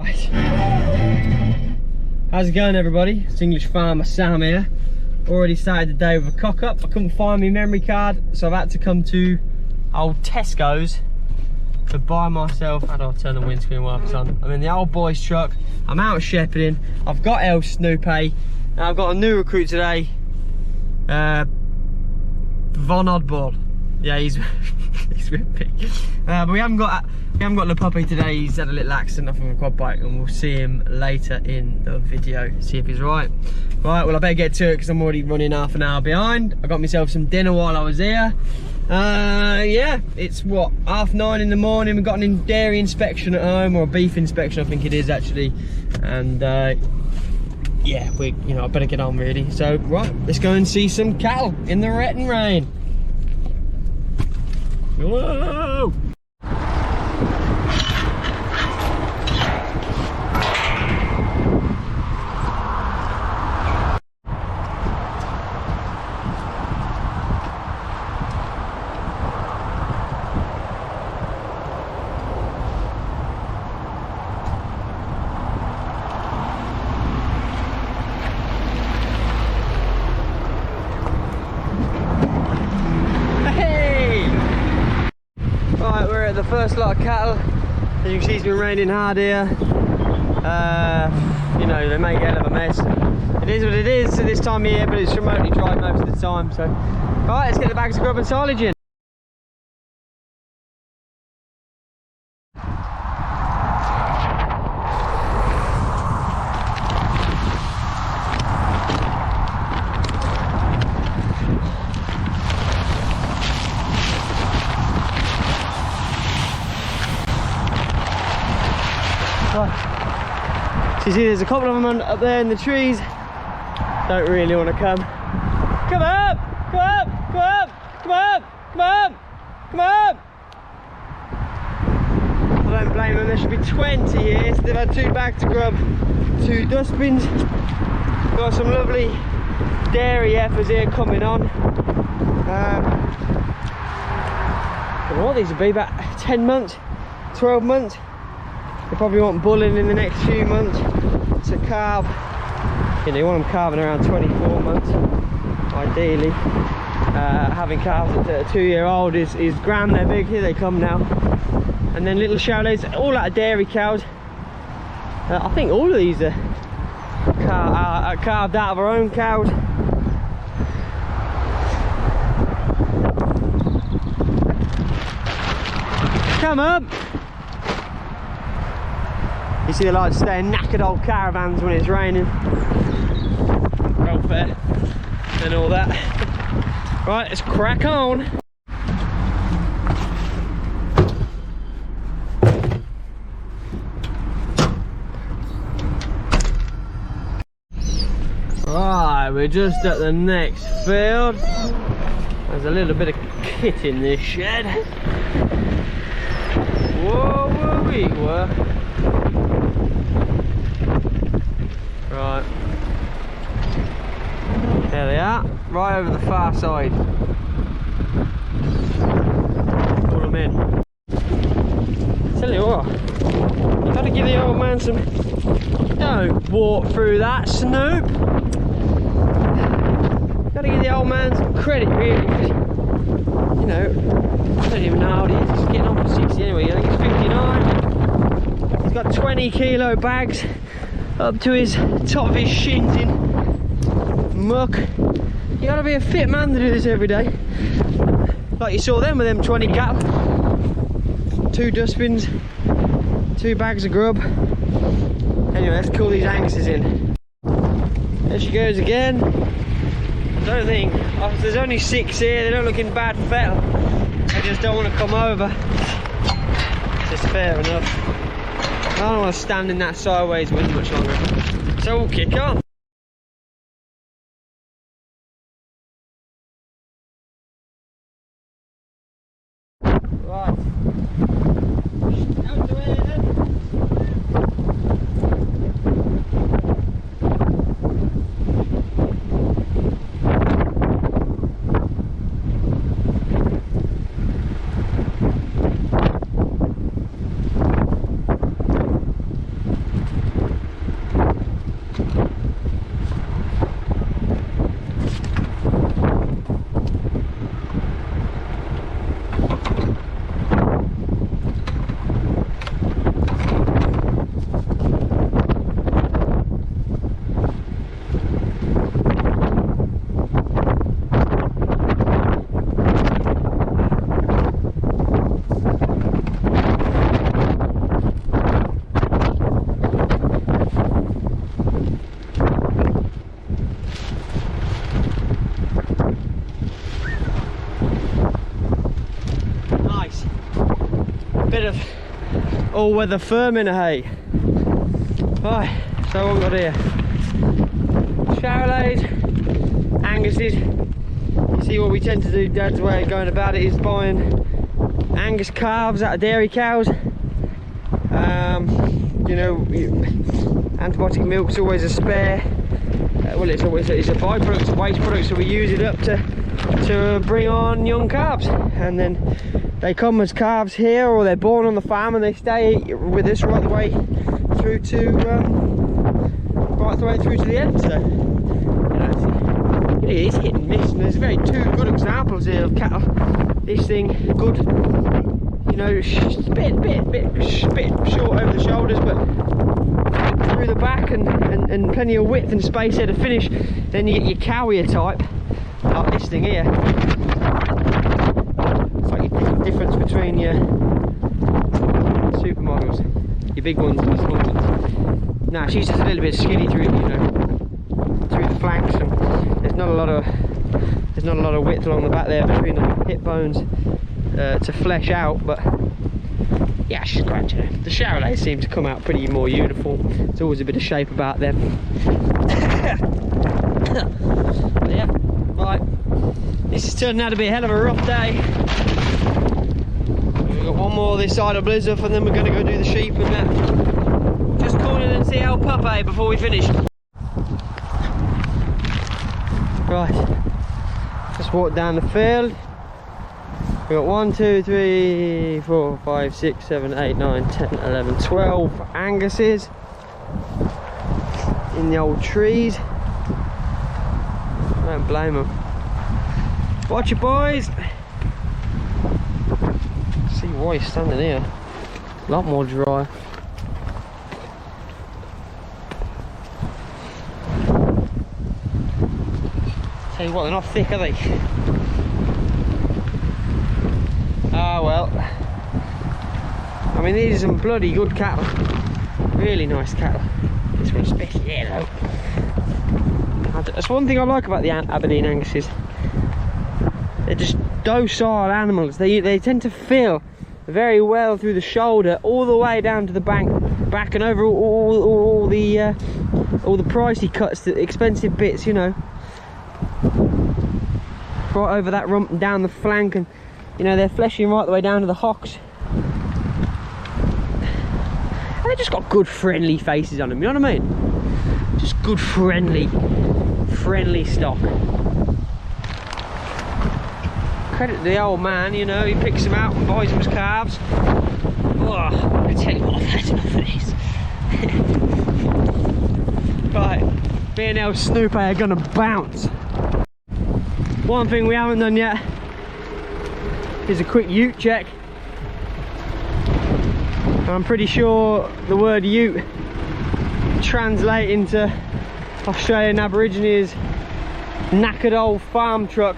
Right. How's it going, everybody? It's English Farmer Sam here. Already started the day with a cock up. I couldn't find my memory card, so I've had to come to old Tesco's to buy myself. How do I turn the windscreen wipers on? I'm in the old boy's truck. I'm out shepherding. I've got El Snoopy, and I've got a new recruit today. Von Oddball. Yeah, he's he's with me. But we haven't got the puppy today. He's had a little accident off of a quad bike, and we'll see him later in the video. See if he's right. Right, well, I better get to it because I'm already running half an hour behind. I got myself some dinner while I was here. Yeah, it's what, 9:30 in the morning. We've got a dairy inspection at home, or a beef inspection, I think it is actually. And yeah, I better get on really. So right, let's go and see some cattle in the wet and rain. Whoa! The first lot of cattle. As you can see, it's been raining hard here. You know, they make a hell of a mess. It is what it is at this time of year, but it's remotely dry most of the time. So, right, let's get the bags of grub and silage in. So you see there's a couple of them up there in the trees. Don't really want to come. Come up! Come up! Come up! Come up! Come up! Come up! I don't blame them, there should be 20 here. So they've had 2 bags of grub, 2 dustbins. Got some lovely dairy heifers here coming on. I don't know what these will be, about 10 months, 12 months. They probably want bulling in the next few months to calve. You know, you want them calving around 24 months, ideally. Having calves at a 2-year-old is grand. They're big. Here they come now. And then little chalets, all out of dairy cows. I think all of these are calved out of our own cows. Come up! You see, they like to stay in knackered old caravans when it's raining. Welfare and all that. Right, let's crack on. Right, we're just at the next field. There's a little bit of kit in this shed. Whoa, we were. Right, there they are, right over the far side. Pull them in. Tell you what, you gotta give the old man some. Don't walk through that, Snoop. Gotta give the old man some credit, really. You know, I don't even know how old he is. He's getting on for 60 anyway. I think he's 59. He's got 20 kilo bags up to his top of his shins in muck. You gotta be a fit man to do this every day. Like you saw them with them 20 cattle, 2 dustbins, 2 bags of grub. Anyway, let's call these Anguses in. There she goes again. I don't think, there's only 6 here, they don't look in bad fettle. I just don't want to come over. It's fair enough. I don't want to stand in that sideways wind much longer. So we'll kick on. Right. Out the way then. all-weather Furman, hey. Right, so what we've got here? Charolais, Angus's. You see what we tend to do, Dad's way of going about it is buying Angus calves out of dairy cows. You know, antibiotic milk's always a spare. Well, it's a byproduct, it's a waste product, so we use it up to bring on young calves, and then they come as calves here, or they're born on the farm and they stay with us right the way through to the end. So you know, it is hit and miss, and there's two good examples here of cattle. This thing good, you know, a bit short over the shoulders, but through the back, and plenty of width and space here to finish. Then you get your cowier type, like this thing here. It's like your difference between your supermodels, your big ones and your small ones. Now she's just a little bit skinny through, you know, through the flanks, and there's not a lot of width along the back there between the hip bones to flesh out, but yeah, she's great. You know. The Charolais seem to come out pretty more uniform. There's always a bit of shape about them. But yeah, right. This is turning out to be a hell of a rough day. We've got one more this side of Blizzard, and then we're going to go do the sheep and that. Just call in and see El Puppy before we finish. Right, just walk down the field. We've got 1, 2, 3, 4, 5, 6, 7, 8, 9, 10, 11, 12 Anguses in the old trees. I don't blame them. Watch it, boys. See why he's standing here. A lot more dry. Tell you what, they're not thick, are they? Ah, well. I mean, these are some bloody good cattle. Really nice cattle. This one's especially yellow. That's one thing I like about the Aberdeen Anguses. They're just docile animals. They tend to feel very well through the shoulder, all the way down to the back and over all the pricey cuts, the expensive bits, you know. Right over that rump and down the flank, and you know, they're fleshing right the way down to the hocks. And they just got good friendly faces on them, you know what I mean? Just good friendly stock. Credit to the old man, you know, he picks them out and buys them as calves. Oh, I tell you what, I've had enough of this. Right, me and El Snoopy are gonna bounce. One thing we haven't done yet is a quick ute check. And I'm pretty sure the word ute translating to Australian Aborigine is knackered old farm truck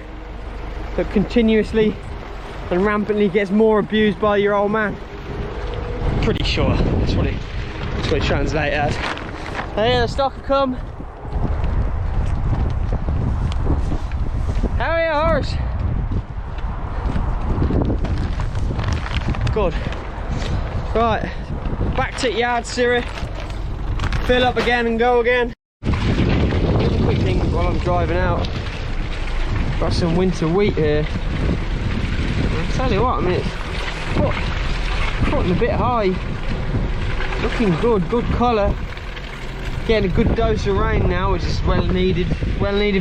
that continuously and rampantly gets more abused by your old man. Pretty sure that's what it translates as. So yeah, the stock have come. How are you, horse? Good. Right, back to the yard, Siri. Fill up again and go again. Just a quick thing while I'm driving out. Got some winter wheat here. I'll tell you what, I mean, it's cutting a bit high. Looking good colour. Getting a good dose of rain now, which is well needed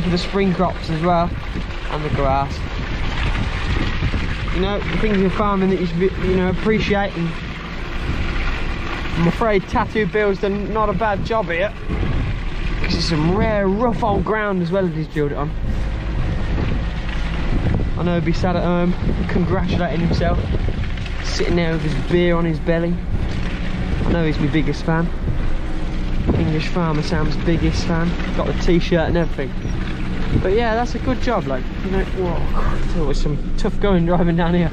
for the spring crops as well, and the grass. You know, the things in farming that you should, you know, appreciate. And I'm afraid Tattoo Bill's done not a bad job here, because it's some rare rough old ground as well as he's built it on. I know he'd be sat at home congratulating himself, sitting there with his beer on his belly. I know he's my biggest fan. English Farmer Sam's biggest fan. Got the t-shirt and everything. But yeah, that's a good job, like, you know. Whoa, it was some tough going driving down here.